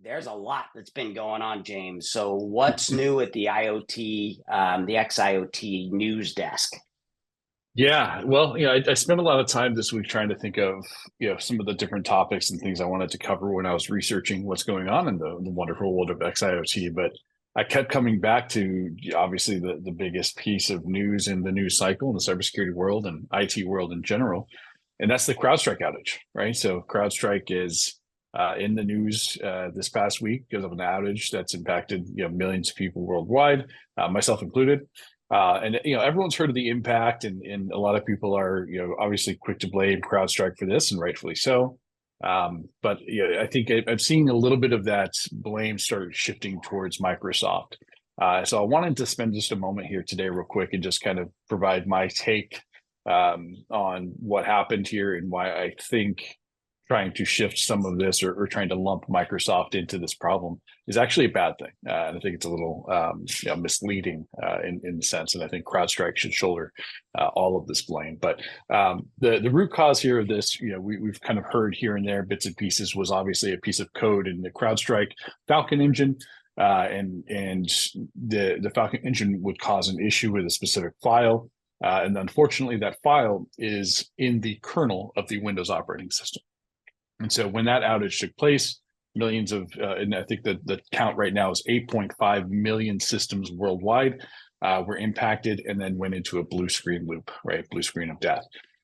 There's a lot that's been going on, James. So what's new at the IoT, the xIoT news desk? Yeah, well, I spent a lot of time this week trying to think of, some of the different topics and things I wanted to cover when I was researching what's going on in the wonderful world of XIoT. But I kept coming back to obviously the biggest piece of news in the news cycle in the cybersecurity world and IT world in general, and that's the CrowdStrike outage, right? So CrowdStrike is in the news this past week because of an outage that's impacted millions of people worldwide, myself included. And everyone's heard of the impact, and a lot of people are obviously quick to blame CrowdStrike for this, and rightfully so. But I think I'm seeing a little bit of that blame start shifting towards Microsoft. So I wanted to spend just a moment here today, real quick, and just kind of provide my take on what happened here and why I think trying to shift some of this or trying to lump Microsoft into this problem is actually a bad thing. And I think it's a little misleading in a sense. And I think CrowdStrike should shoulder all of this blame. But the root cause here of this, we've kind of heard here and there bits and pieces, was obviously a piece of code in the CrowdStrike Falcon engine. And the Falcon engine would cause an issue with a specific file. And unfortunately, that file is in the kernel of the Windows operating system. And so when that outage took place, millions of, and I think that the count right now is 8.5 million systems worldwide were impacted and then went into a blue screen loop, right? Blue screen of death.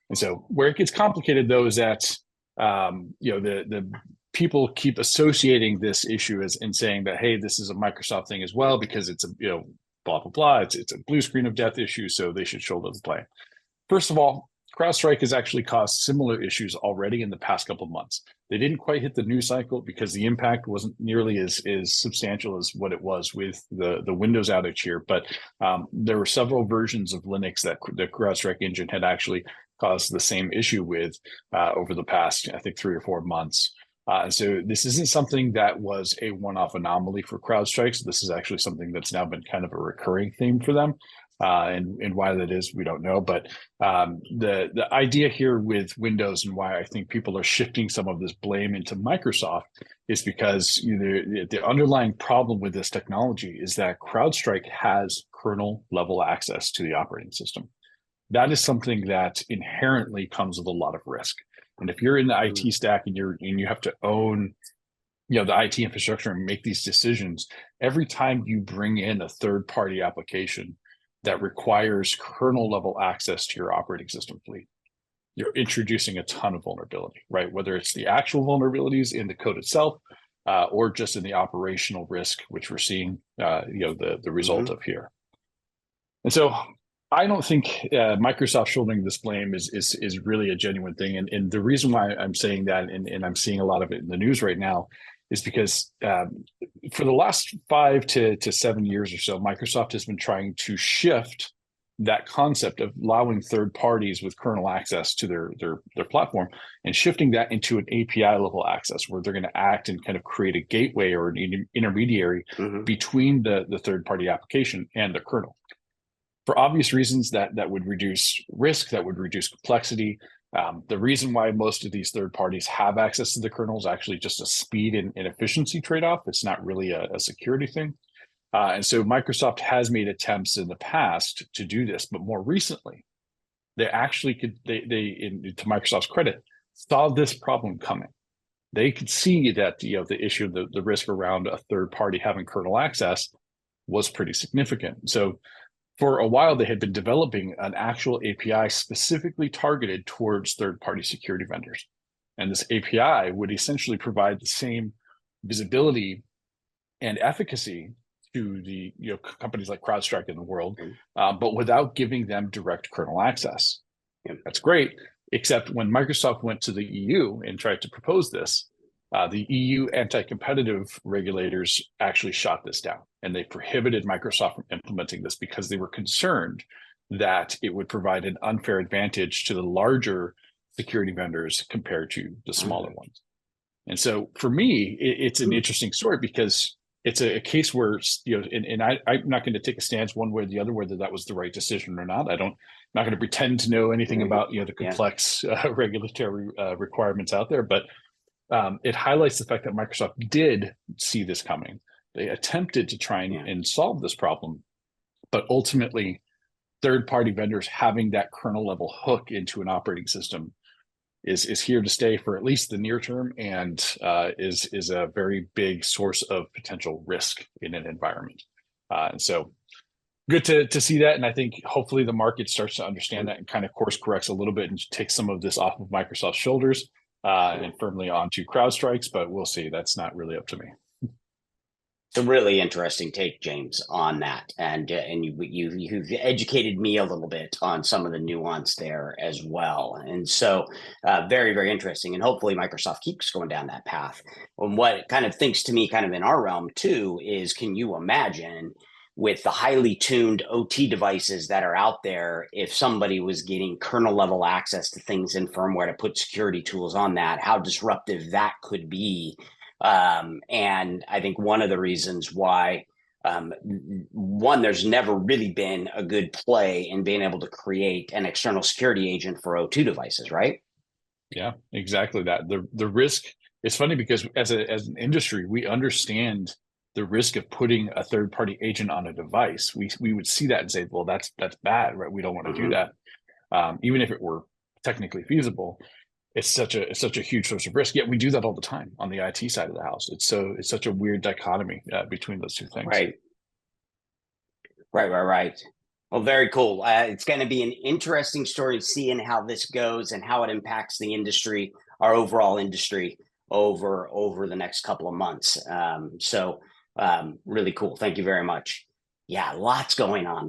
And so where it gets complicated, though, is that, the people keep associating this issue and saying that, hey, this is a Microsoft thing as well, because it's a, blah, blah, blah. It's a blue screen of death issue, so they should shoulder the blame. First of all, CrowdStrike has actually caused similar issues already in the past couple of months. They didn't quite hit the news cycle because the impact wasn't nearly as substantial as what it was with the Windows outage here. But there were several versions of Linux that the CrowdStrike engine had actually caused the same issue with over the past, I think, 3 or 4 months. So this isn't something that was a one-off anomaly for CrowdStrike. So this is actually something that's now been kind of a recurring theme for them. And why that is, we don't know. But the idea here with Windows and why I think people are shifting some of this blame into Microsoft is because the underlying problem with this technology is that CrowdStrike has kernel level access to the operating system. That is something that inherently comes with a lot of risk. And if you're in the IT stack and you have to own the IT infrastructure and make these decisions, every time you bring in a third-party application that requires kernel level access to your operating system fleet, you're introducing a ton of vulnerability, right? Whether it's the actual vulnerabilities in the code itself, or just in the operational risk, which we're seeing, the result of here. And so I don't think Microsoft shouldering this blame is really a genuine thing. And the reason why I'm saying that, and I'm seeing a lot of it in the news right now, is because for the last 5 to 7 years or so, Microsoft has been trying to shift that concept of allowing third parties with kernel access to their platform and shifting that into an API level access where they're going to act and kind of create a gateway or an intermediary between the third party application and the kernel. For obvious reasons, that would reduce risk, that would reduce complexity. The reason why most of these third parties have access to the kernel is actually just a speed and efficiency trade-off. It's not really a security thing. And so Microsoft has made attempts in the past to do this, but more recently, they actually to Microsoft's credit, saw this problem coming. They could see that the issue of the risk around a third party having kernel access was pretty significant. So for a while, they had been developing an actual API specifically targeted towards third-party security vendors. And this API would essentially provide the same visibility and efficacy to the companies like CrowdStrike in the world, but without giving them direct kernel access. And that's great, except when Microsoft went to the EU and tried to propose this, the EU anti-competitive regulators actually shot this down, and they prohibited Microsoft from implementing this because they were concerned that it would provide an unfair advantage to the larger security vendors compared to the smaller ones. And so for me, it's an interesting story because it's a case where, and I'm not going to take a stance one way or the other, whether that was the right decision or not. I'm not going to pretend to know anything about, the complex regulatory requirements out there, but it highlights the fact that Microsoft did see this coming. They attempted to try and solve this problem, but ultimately, third-party vendors having that kernel level hook into an operating system is here to stay for at least the near term, and is a very big source of potential risk in an environment. And so good to see that. And I think hopefully the market starts to understand that and kind of course corrects a little bit and takes some of this off of Microsoft's shoulders and firmly onto CrowdStrike's, but we'll see. That's not really up to me. It's a really interesting take, James, on that, and you've educated me a little bit on some of the nuance there as well, and so very, very interesting. And hopefully, Microsoft keeps going down that path. And what kind of thinks to me, kind of in our realm too, is can you imagine with the highly tuned OT devices that are out there, if somebody was getting kernel level access to things in firmware to put security tools on that, how disruptive that could be. And I think one of the reasons why, one, there's never really been a good play in being able to create an external security agent for O2 devices, right? Yeah, exactly that. The risk, it's funny because as an industry, we understand the risk of putting a third-party agent on a device. We would see that and say, well, that's bad, right? We don't want to do that. Even if it were technically feasible. It's such a huge source of risk. Yet we do that all the time on the IT side of the house. It's such a weird dichotomy between those two things. Right. Well, very cool. It's going to be an interesting story seeing how this goes and how it impacts the industry, our overall industry over the next couple of months. So really cool. Thank you very much. Yeah, lots going on.